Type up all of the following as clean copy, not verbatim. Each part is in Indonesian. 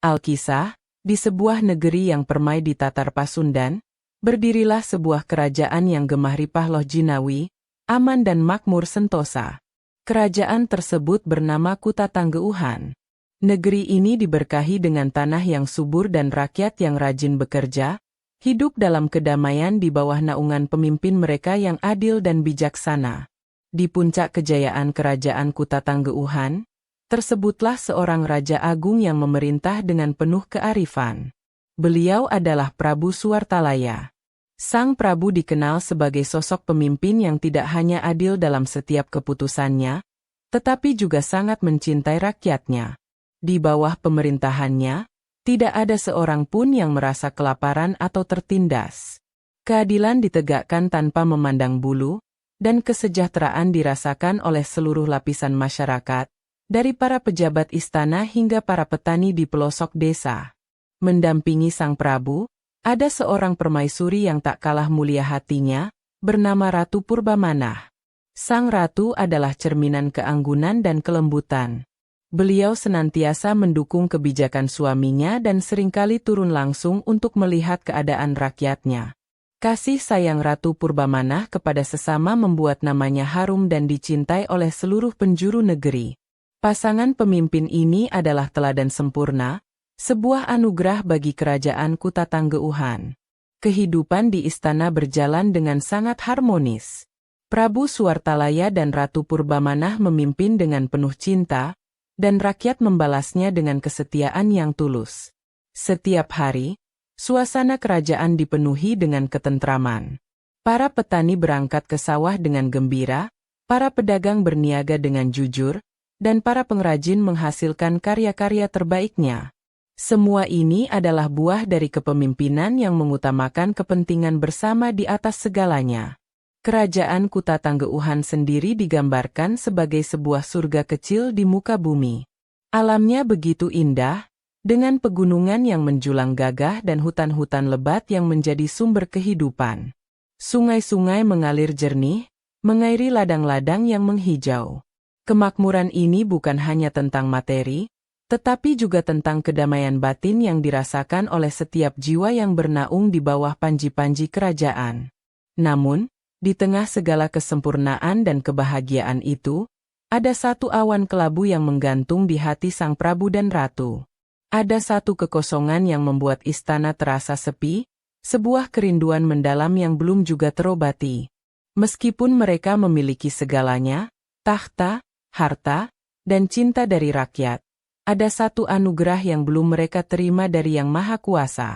Alkisah, di sebuah negeri yang permai di Tatar Pasundan, berdirilah sebuah kerajaan yang gemah ripah loh jinawi, aman dan makmur sentosa. Kerajaan tersebut bernama Kuta Tanggeuhan. Negeri ini diberkahi dengan tanah yang subur dan rakyat yang rajin bekerja, hidup dalam kedamaian di bawah naungan pemimpin mereka yang adil dan bijaksana. Di puncak kejayaan kerajaan Kuta Tanggeuhan, tersebutlah seorang raja agung yang memerintah dengan penuh kearifan. Beliau adalah Prabu Suwartalaya. Sang Prabu dikenal sebagai sosok pemimpin yang tidak hanya adil dalam setiap keputusannya, tetapi juga sangat mencintai rakyatnya. Di bawah pemerintahannya, tidak ada seorang pun yang merasa kelaparan atau tertindas. Keadilan ditegakkan tanpa memandang bulu, dan kesejahteraan dirasakan oleh seluruh lapisan masyarakat, dari para pejabat istana hingga para petani di pelosok desa. Mendampingi Sang Prabu, ada seorang permaisuri yang tak kalah mulia hatinya, bernama Ratu Purbamanah. Sang Ratu adalah cerminan keanggunan dan kelembutan. Beliau senantiasa mendukung kebijakan suaminya dan seringkali turun langsung untuk melihat keadaan rakyatnya. Kasih sayang Ratu Purbamanah kepada sesama membuat namanya harum dan dicintai oleh seluruh penjuru negeri. Pasangan pemimpin ini adalah teladan sempurna, sebuah anugerah bagi kerajaan Kuta Tanggeuhan. Kehidupan di istana berjalan dengan sangat harmonis. Prabu Suwartalaya dan Ratu Purbamanah memimpin dengan penuh cinta, dan rakyat membalasnya dengan kesetiaan yang tulus. Setiap hari, suasana kerajaan dipenuhi dengan ketentraman. Para petani berangkat ke sawah dengan gembira, para pedagang berniaga dengan jujur, dan para pengrajin menghasilkan karya-karya terbaiknya. Semua ini adalah buah dari kepemimpinan yang mengutamakan kepentingan bersama di atas segalanya. Kerajaan Kuta Tanggeuhan sendiri digambarkan sebagai sebuah surga kecil di muka bumi. Alamnya begitu indah, dengan pegunungan yang menjulang gagah dan hutan-hutan lebat yang menjadi sumber kehidupan. Sungai-sungai mengalir jernih, mengairi ladang-ladang yang menghijau. Kemakmuran ini bukan hanya tentang materi, tetapi juga tentang kedamaian batin yang dirasakan oleh setiap jiwa yang bernaung di bawah panji-panji kerajaan. Namun, di tengah segala kesempurnaan dan kebahagiaan itu, ada satu awan kelabu yang menggantung di hati Sang Prabu dan Ratu. Ada satu kekosongan yang membuat istana terasa sepi, sebuah kerinduan mendalam yang belum juga terobati. Meskipun mereka memiliki segalanya, tahta, harta, dan cinta dari rakyat, ada satu anugerah yang belum mereka terima dari Yang Maha Kuasa.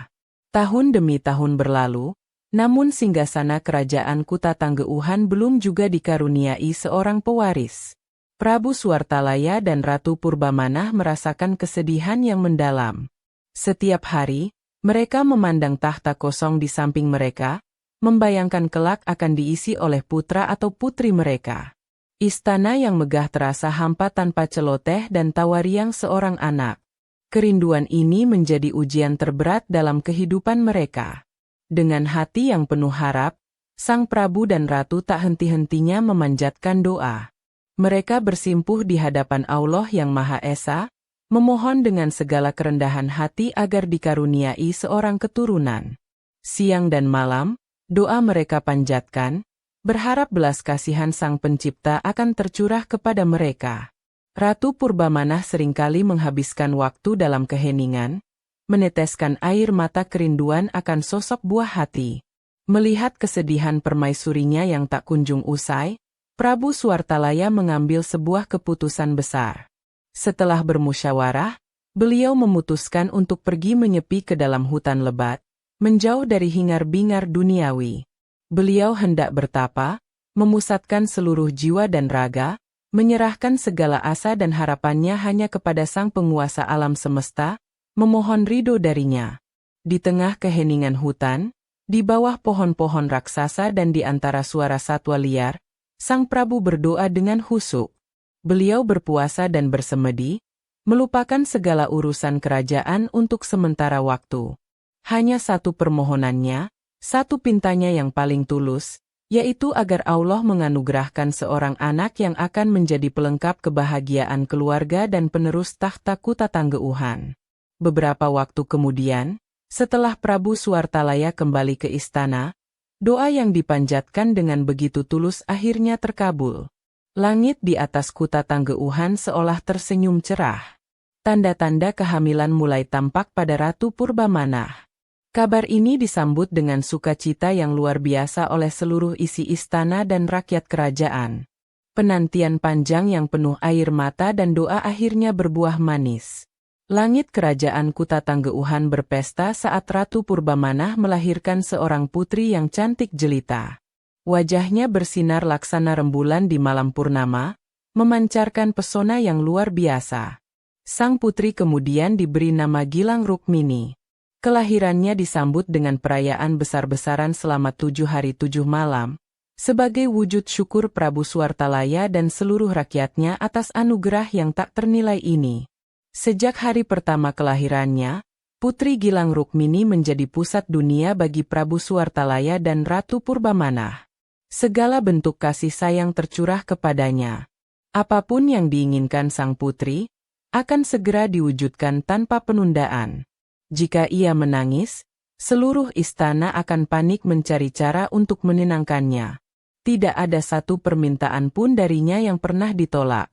Tahun demi tahun berlalu, namun singgasana kerajaan Kuta Tanggeuhan belum juga dikaruniai seorang pewaris. Prabu Suwartalaya dan Ratu Purbamanah merasakan kesedihan yang mendalam. Setiap hari, mereka memandang tahta kosong di samping mereka, membayangkan kelak akan diisi oleh putra atau putri mereka. Istana yang megah terasa hampa tanpa celoteh dan tawariang seorang anak. Kerinduan ini menjadi ujian terberat dalam kehidupan mereka. Dengan hati yang penuh harap, Sang Prabu dan Ratu tak henti-hentinya memanjatkan doa. Mereka bersimpuh di hadapan Allah yang Maha Esa, memohon dengan segala kerendahan hati agar dikaruniai seorang keturunan. Siang dan malam, doa mereka panjatkan, berharap belas kasihan Sang Pencipta akan tercurah kepada mereka. Ratu Purbamanah seringkali menghabiskan waktu dalam keheningan, meneteskan air mata kerinduan akan sosok buah hati. Melihat kesedihan permaisurinya yang tak kunjung usai, Prabu Suwartalaya mengambil sebuah keputusan besar. Setelah bermusyawarah, beliau memutuskan untuk pergi menyepi ke dalam hutan lebat, menjauh dari hingar-bingar duniawi. Beliau hendak bertapa, memusatkan seluruh jiwa dan raga, menyerahkan segala asa dan harapannya hanya kepada Sang Penguasa alam semesta, memohon ridho darinya. Di tengah keheningan hutan, di bawah pohon-pohon raksasa dan di antara suara satwa liar, Sang Prabu berdoa dengan khusyuk. Beliau berpuasa dan bersemedi, melupakan segala urusan kerajaan untuk sementara waktu. Hanya satu permohonannya, satu pintanya yang paling tulus, yaitu agar Allah menganugerahkan seorang anak yang akan menjadi pelengkap kebahagiaan keluarga dan penerus tahta Kuta Tanggeuhan. Beberapa waktu kemudian, setelah Prabu Suartalaya kembali ke istana, doa yang dipanjatkan dengan begitu tulus akhirnya terkabul. Langit di atas Kuta Tanggeuhan seolah tersenyum cerah. Tanda-tanda kehamilan mulai tampak pada Ratu Purbamana. Kabar ini disambut dengan sukacita yang luar biasa oleh seluruh isi istana dan rakyat kerajaan. Penantian panjang yang penuh air mata dan doa akhirnya berbuah manis. Langit kerajaan Kuta Tanggeuhan berpesta saat Ratu Purbamana melahirkan seorang putri yang cantik jelita. Wajahnya bersinar laksana rembulan di malam purnama, memancarkan pesona yang luar biasa. Sang putri kemudian diberi nama Gilang Rukmini. Kelahirannya disambut dengan perayaan besar-besaran selama 7 hari 7 malam, sebagai wujud syukur Prabu Suartalaya dan seluruh rakyatnya atas anugerah yang tak ternilai ini. Sejak hari pertama kelahirannya, Putri Gilang Rukmini menjadi pusat dunia bagi Prabu Suartalaya dan Ratu Purbamana. Segala bentuk kasih sayang tercurah kepadanya. Apapun yang diinginkan sang putri, akan segera diwujudkan tanpa penundaan. Jika ia menangis, seluruh istana akan panik mencari cara untuk menenangkannya. Tidak ada satu permintaan pun darinya yang pernah ditolak.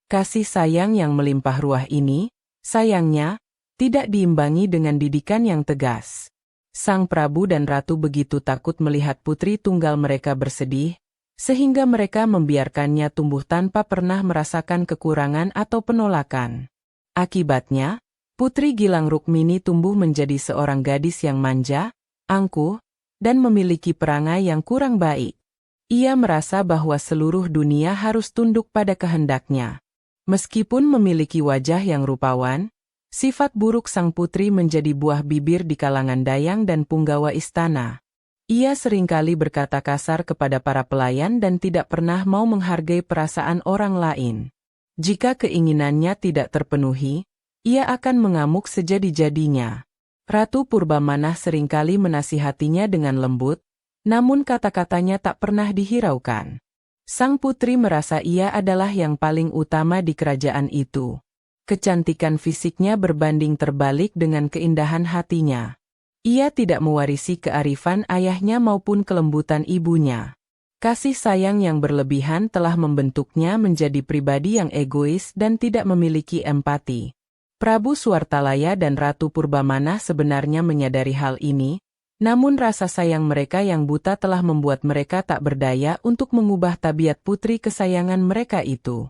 Kasih sayang yang melimpah ruah ini, sayangnya, tidak diimbangi dengan didikan yang tegas. Sang Prabu dan Ratu begitu takut melihat putri tunggal mereka bersedih, sehingga mereka membiarkannya tumbuh tanpa pernah merasakan kekurangan atau penolakan. Akibatnya, Putri Gilang Rukmini tumbuh menjadi seorang gadis yang manja, angkuh, dan memiliki perangai yang kurang baik. Ia merasa bahwa seluruh dunia harus tunduk pada kehendaknya. Meskipun memiliki wajah yang rupawan, sifat buruk sang putri menjadi buah bibir di kalangan dayang dan punggawa istana. Ia seringkali berkata kasar kepada para pelayan dan tidak pernah mau menghargai perasaan orang lain. Jika keinginannya tidak terpenuhi, ia akan mengamuk sejadi-jadinya. Ratu Purbamana seringkali menasihatinya dengan lembut, namun kata-katanya tak pernah dihiraukan. Sang putri merasa ia adalah yang paling utama di kerajaan itu. Kecantikan fisiknya berbanding terbalik dengan keindahan hatinya. Ia tidak mewarisi kearifan ayahnya maupun kelembutan ibunya. Kasih sayang yang berlebihan telah membentuknya menjadi pribadi yang egois dan tidak memiliki empati. Prabu Suartalaya dan Ratu Purbamana sebenarnya menyadari hal ini, namun rasa sayang mereka yang buta telah membuat mereka tak berdaya untuk mengubah tabiat putri kesayangan mereka itu.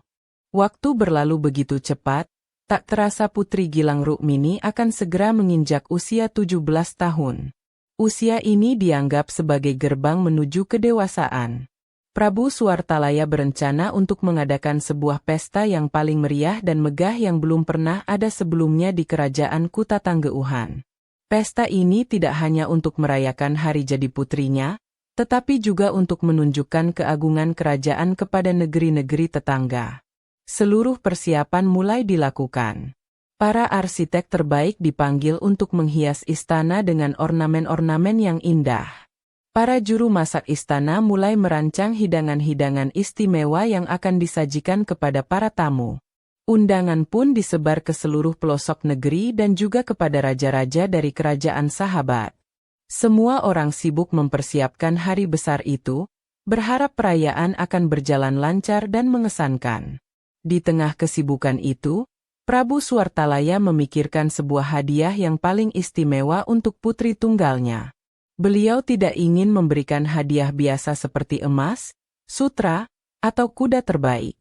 Waktu berlalu begitu cepat, tak terasa Putri Gilang Rukmini akan segera menginjak usia 17 tahun. Usia ini dianggap sebagai gerbang menuju kedewasaan. Prabu Suartalaya berencana untuk mengadakan sebuah pesta yang paling meriah dan megah yang belum pernah ada sebelumnya di kerajaan Kuta Tanggeuhan. Pesta ini tidak hanya untuk merayakan hari jadi putrinya, tetapi juga untuk menunjukkan keagungan kerajaan kepada negeri-negeri tetangga. Seluruh persiapan mulai dilakukan. Para arsitek terbaik dipanggil untuk menghias istana dengan ornamen-ornamen yang indah. Para juru masak istana mulai merancang hidangan-hidangan istimewa yang akan disajikan kepada para tamu. Undangan pun disebar ke seluruh pelosok negeri dan juga kepada raja-raja dari kerajaan sahabat. Semua orang sibuk mempersiapkan hari besar itu, berharap perayaan akan berjalan lancar dan mengesankan. Di tengah kesibukan itu, Prabu Suartalaya memikirkan sebuah hadiah yang paling istimewa untuk putri tunggalnya. Beliau tidak ingin memberikan hadiah biasa seperti emas, sutra, atau kuda terbaik.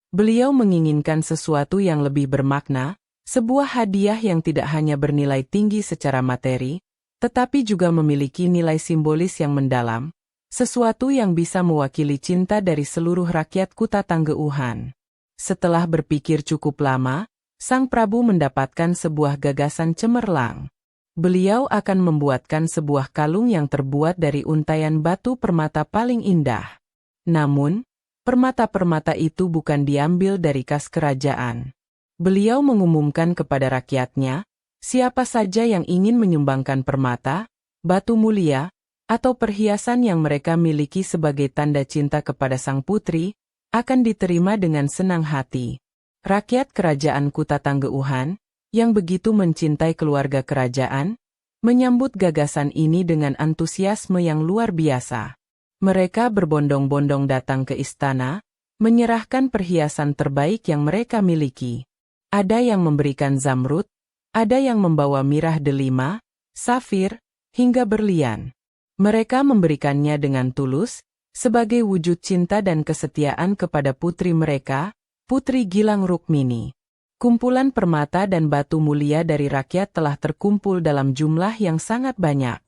Beliau menginginkan sesuatu yang lebih bermakna, sebuah hadiah yang tidak hanya bernilai tinggi secara materi, tetapi juga memiliki nilai simbolis yang mendalam, sesuatu yang bisa mewakili cinta dari seluruh rakyat Kuta Tanggeuhan. Setelah berpikir cukup lama, Sang Prabu mendapatkan sebuah gagasan cemerlang. Beliau akan membuatkan sebuah kalung yang terbuat dari untaian batu permata paling indah. Namun, permata-permata itu bukan diambil dari kas kerajaan. Beliau mengumumkan kepada rakyatnya, siapa saja yang ingin menyumbangkan permata, batu mulia, atau perhiasan yang mereka miliki sebagai tanda cinta kepada sang putri, akan diterima dengan senang hati. Rakyat kerajaan Kuta Tanggeuhan, yang begitu mencintai keluarga kerajaan, menyambut gagasan ini dengan antusiasme yang luar biasa. Mereka berbondong-bondong datang ke istana, menyerahkan perhiasan terbaik yang mereka miliki. Ada yang memberikan zamrud, ada yang membawa mirah delima, safir, hingga berlian. Mereka memberikannya dengan tulus, sebagai wujud cinta dan kesetiaan kepada putri mereka, Putri Gilang Rukmini. Kumpulan permata dan batu mulia dari rakyat telah terkumpul dalam jumlah yang sangat banyak.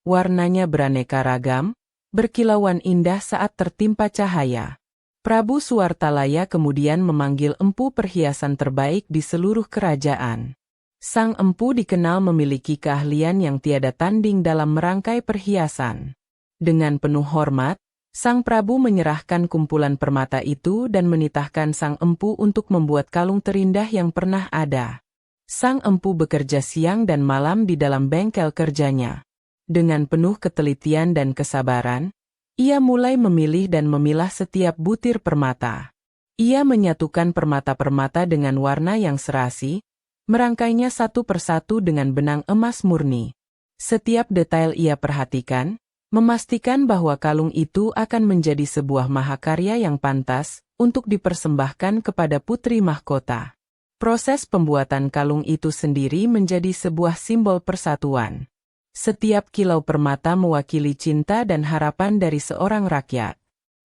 Warnanya beraneka ragam, berkilauan indah saat tertimpa cahaya. Prabu Suwartalaya kemudian memanggil empu perhiasan terbaik di seluruh kerajaan. Sang empu dikenal memiliki keahlian yang tiada tanding dalam merangkai perhiasan. Dengan penuh hormat, Sang Prabu menyerahkan kumpulan permata itu dan menitahkan sang empu untuk membuat kalung terindah yang pernah ada. Sang empu bekerja siang dan malam di dalam bengkel kerjanya. Dengan penuh ketelitian dan kesabaran, ia mulai memilih dan memilah setiap butir permata. Ia menyatukan permata-permata dengan warna yang serasi, merangkainya satu persatu dengan benang emas murni. Setiap detail ia perhatikan, memastikan bahwa kalung itu akan menjadi sebuah mahakarya yang pantas untuk dipersembahkan kepada putri mahkota. Proses pembuatan kalung itu sendiri menjadi sebuah simbol persatuan. Setiap kilau permata mewakili cinta dan harapan dari seorang rakyat.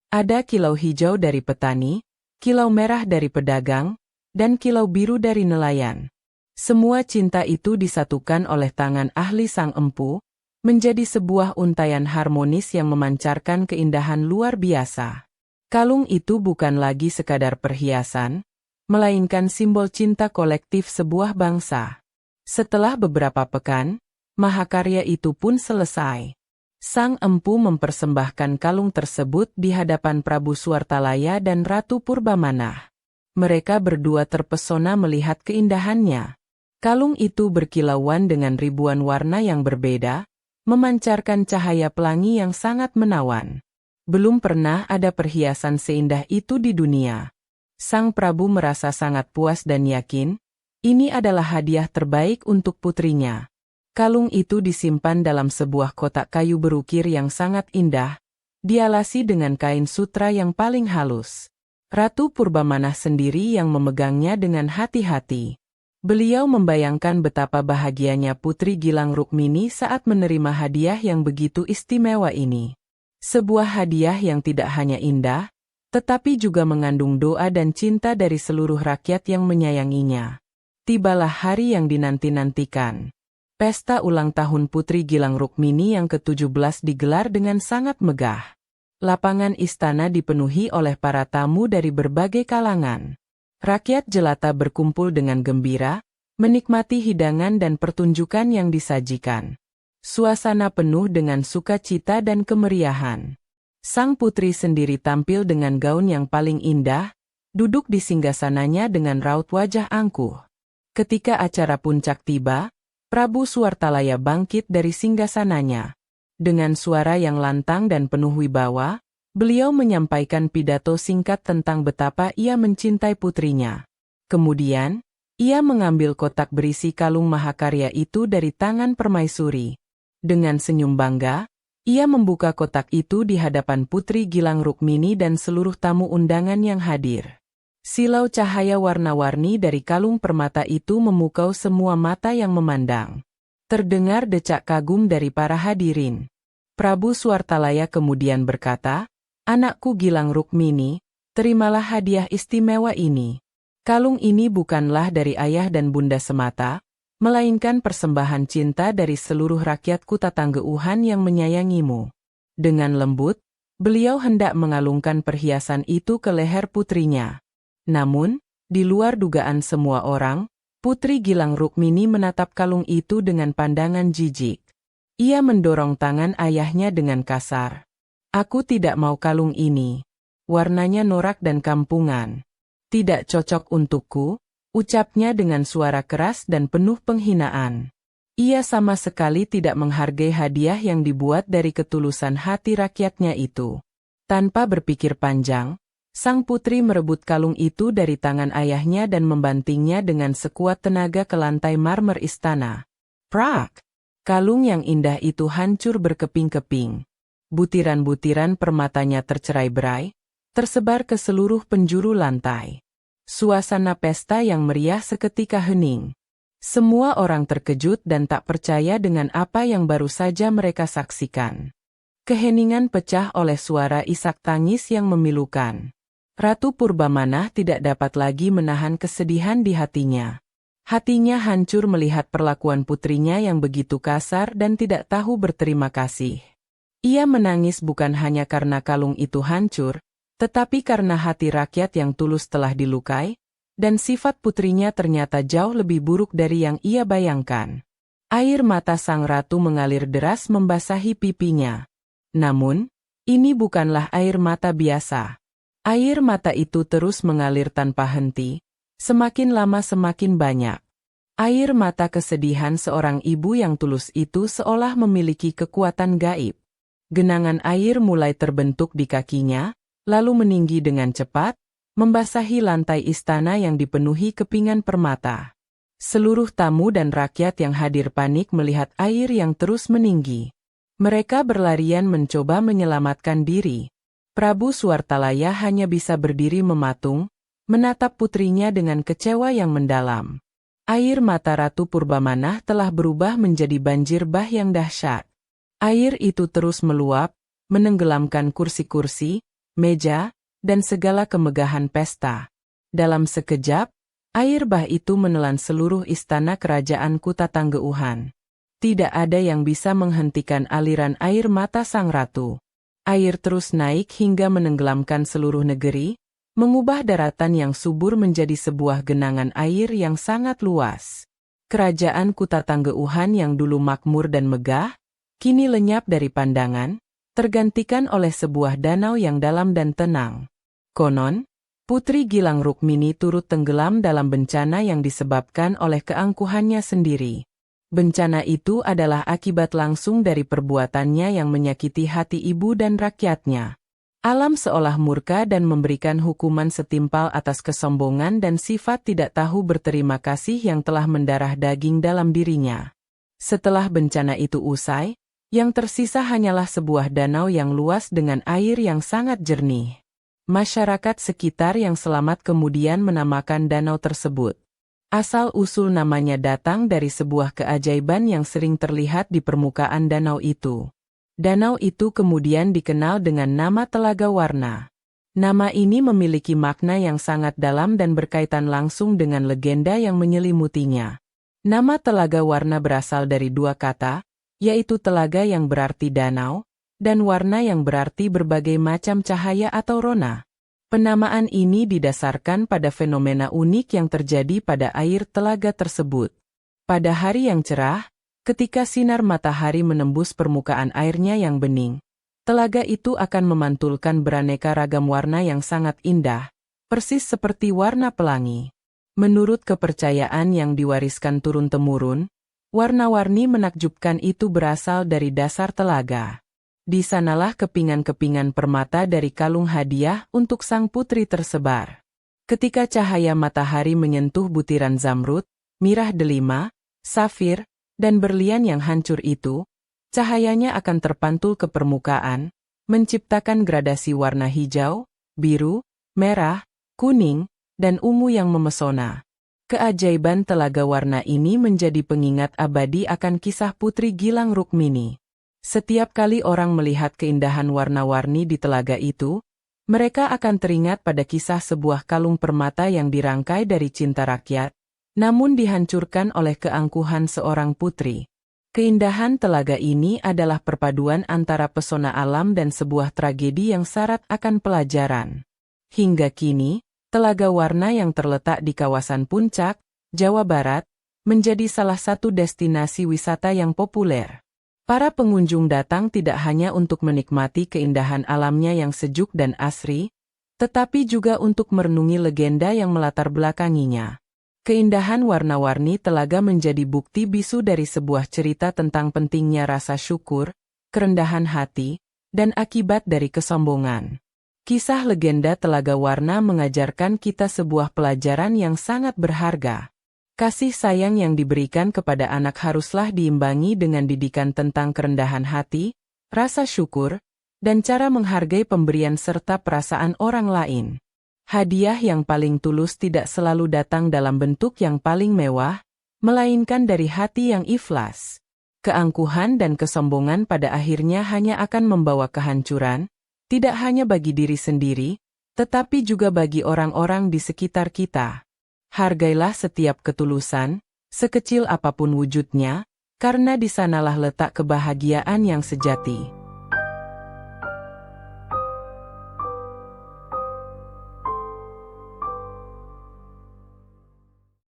Ada kilau hijau dari petani, kilau merah dari pedagang, dan kilau biru dari nelayan. Semua cinta itu disatukan oleh tangan ahli sang empu, menjadi sebuah untaian harmonis yang memancarkan keindahan luar biasa. Kalung itu bukan lagi sekadar perhiasan, melainkan simbol cinta kolektif sebuah bangsa. Setelah beberapa pekan, mahakarya itu pun selesai. Sang empu mempersembahkan kalung tersebut di hadapan Prabu Suwartalaya dan Ratu Purbamanah. Mereka berdua terpesona melihat keindahannya. Kalung itu berkilauan dengan ribuan warna yang berbeda, memancarkan cahaya pelangi yang sangat menawan. Belum pernah ada perhiasan seindah itu di dunia. Sang Prabu merasa sangat puas dan yakin, ini adalah hadiah terbaik untuk putrinya. Kalung itu disimpan dalam sebuah kotak kayu berukir yang sangat indah, dialasi dengan kain sutra yang paling halus. Ratu Purbamanah sendiri yang memegangnya dengan hati-hati. Beliau membayangkan betapa bahagianya Putri Gilang Rukmini saat menerima hadiah yang begitu istimewa ini. Sebuah hadiah yang tidak hanya indah, tetapi juga mengandung doa dan cinta dari seluruh rakyat yang menyayanginya. Tibalah hari yang dinanti-nantikan. Pesta ulang tahun Putri Gilang Rukmini yang ke-17 digelar dengan sangat megah. Lapangan istana dipenuhi oleh para tamu dari berbagai kalangan. Rakyat jelata berkumpul dengan gembira, menikmati hidangan dan pertunjukan yang disajikan. Suasana penuh dengan sukacita dan kemeriahan. Sang putri sendiri tampil dengan gaun yang paling indah, duduk di singgasananya dengan raut wajah angkuh. Ketika acara puncak tiba, Prabu Suwartalaya bangkit dari singgasananya. Dengan suara yang lantang dan penuh wibawa, beliau menyampaikan pidato singkat tentang betapa ia mencintai putrinya. Kemudian, ia mengambil kotak berisi kalung mahakarya itu dari tangan permaisuri. Dengan senyum bangga, ia membuka kotak itu di hadapan Putri Gilang Rukmini dan seluruh tamu undangan yang hadir. Silau cahaya warna-warni dari kalung permata itu memukau semua mata yang memandang. Terdengar decak kagum dari para hadirin. Prabu Suwartalaya kemudian berkata, "Anakku Gilang Rukmini, terimalah hadiah istimewa ini. Kalung ini bukanlah dari ayah dan bunda semata, melainkan persembahan cinta dari seluruh rakyat Kutatangguhan yang menyayangimu." Dengan lembut, beliau hendak mengalungkan perhiasan itu ke leher putrinya. Namun, di luar dugaan semua orang, Putri Gilang Rukmini menatap kalung itu dengan pandangan jijik. Ia mendorong tangan ayahnya dengan kasar. "Aku tidak mau kalung ini. Warnanya norak dan kampungan. Tidak cocok untukku," ucapnya dengan suara keras dan penuh penghinaan. Ia sama sekali tidak menghargai hadiah yang dibuat dari ketulusan hati rakyatnya itu. Tanpa berpikir panjang, Sang putri merebut kalung itu dari tangan ayahnya dan membantingnya dengan sekuat tenaga ke lantai marmer istana. Prak! Kalung yang indah itu hancur berkeping-keping. Butiran-butiran permatanya tercerai-berai, tersebar ke seluruh penjuru lantai. Suasana pesta yang meriah seketika hening. Semua orang terkejut dan tak percaya dengan apa yang baru saja mereka saksikan. Keheningan pecah oleh suara isak tangis yang memilukan. Ratu Purbamana tidak dapat lagi menahan kesedihan di hatinya. Hatinya hancur melihat perlakuan putrinya yang begitu kasar dan tidak tahu berterima kasih. Ia menangis bukan hanya karena kalung itu hancur, tetapi karena hati rakyat yang tulus telah dilukai, dan sifat putrinya ternyata jauh lebih buruk dari yang ia bayangkan. Air mata sang ratu mengalir deras membasahi pipinya. Namun, ini bukanlah air mata biasa. Air mata itu terus mengalir tanpa henti, semakin lama semakin banyak. Air mata kesedihan seorang ibu yang tulus itu seolah memiliki kekuatan gaib. Genangan air mulai terbentuk di kakinya, lalu meninggi dengan cepat, membasahi lantai istana yang dipenuhi kepingan permata. Seluruh tamu dan rakyat yang hadir panik melihat air yang terus meninggi. Mereka berlarian mencoba menyelamatkan diri. Prabu Suartalaya hanya bisa berdiri mematung, menatap putrinya dengan kecewa yang mendalam. Air mata Ratu Purbamana telah berubah menjadi banjir bah yang dahsyat. Air itu terus meluap, menenggelamkan kursi-kursi, meja, dan segala kemegahan pesta. Dalam sekejap, air bah itu menelan seluruh istana kerajaan Kuta Tanggeuhan. Tidak ada yang bisa menghentikan aliran air mata sang ratu. Air terus naik hingga menenggelamkan seluruh negeri, mengubah daratan yang subur menjadi sebuah genangan air yang sangat luas. Kerajaan Kuta Tanggeuhan yang dulu makmur dan megah, kini lenyap dari pandangan, tergantikan oleh sebuah danau yang dalam dan tenang. Konon, Putri Gilang Rukmini turut tenggelam dalam bencana yang disebabkan oleh keangkuhannya sendiri. Bencana itu adalah akibat langsung dari perbuatannya yang menyakiti hati ibu dan rakyatnya. Alam seolah murka dan memberikan hukuman setimpal atas kesombongan dan sifat tidak tahu berterima kasih yang telah mendarah daging dalam dirinya. Setelah bencana itu usai, yang tersisa hanyalah sebuah danau yang luas dengan air yang sangat jernih. Masyarakat sekitar yang selamat kemudian menamakan danau tersebut. Asal-usul namanya datang dari sebuah keajaiban yang sering terlihat di permukaan danau itu. Danau itu kemudian dikenal dengan nama Telaga Warna. Nama ini memiliki makna yang sangat dalam dan berkaitan langsung dengan legenda yang menyelimutinya. Nama Telaga Warna berasal dari dua kata, yaitu telaga yang berarti danau, dan warna yang berarti berbagai macam cahaya atau rona. Penamaan ini didasarkan pada fenomena unik yang terjadi pada air telaga tersebut. Pada hari yang cerah, ketika sinar matahari menembus permukaan airnya yang bening, telaga itu akan memantulkan beraneka ragam warna yang sangat indah, persis seperti warna pelangi. Menurut kepercayaan yang diwariskan turun-temurun, warna-warni menakjubkan itu berasal dari dasar telaga. Di sanalah kepingan-kepingan permata dari kalung hadiah untuk sang putri tersebar. Ketika cahaya matahari menyentuh butiran zamrud, mirah delima, safir, dan berlian yang hancur itu, cahayanya akan terpantul ke permukaan, menciptakan gradasi warna hijau, biru, merah, kuning, dan ungu yang memesona. Keajaiban telaga warna ini menjadi pengingat abadi akan kisah Putri Gilang Rukmini. Setiap kali orang melihat keindahan warna-warni di telaga itu, mereka akan teringat pada kisah sebuah kalung permata yang dirangkai dari cinta rakyat, namun dihancurkan oleh keangkuhan seorang putri. Keindahan telaga ini adalah perpaduan antara pesona alam dan sebuah tragedi yang syarat akan pelajaran. Hingga kini, Telaga Warna yang terletak di kawasan Puncak, Jawa Barat, menjadi salah satu destinasi wisata yang populer. Para pengunjung datang tidak hanya untuk menikmati keindahan alamnya yang sejuk dan asri, tetapi juga untuk merenungi legenda yang melatar belakanginya. Keindahan warna-warni telaga menjadi bukti bisu dari sebuah cerita tentang pentingnya rasa syukur, kerendahan hati, dan akibat dari kesombongan. Kisah legenda Telaga Warna mengajarkan kita sebuah pelajaran yang sangat berharga. Kasih sayang yang diberikan kepada anak haruslah diimbangi dengan didikan tentang kerendahan hati, rasa syukur, dan cara menghargai pemberian serta perasaan orang lain. Hadiah yang paling tulus tidak selalu datang dalam bentuk yang paling mewah, melainkan dari hati yang ikhlas. Keangkuhan dan kesombongan pada akhirnya hanya akan membawa kehancuran, tidak hanya bagi diri sendiri, tetapi juga bagi orang-orang di sekitar kita. Hargailah setiap ketulusan, sekecil apapun wujudnya, karena di sanalah letak kebahagiaan yang sejati.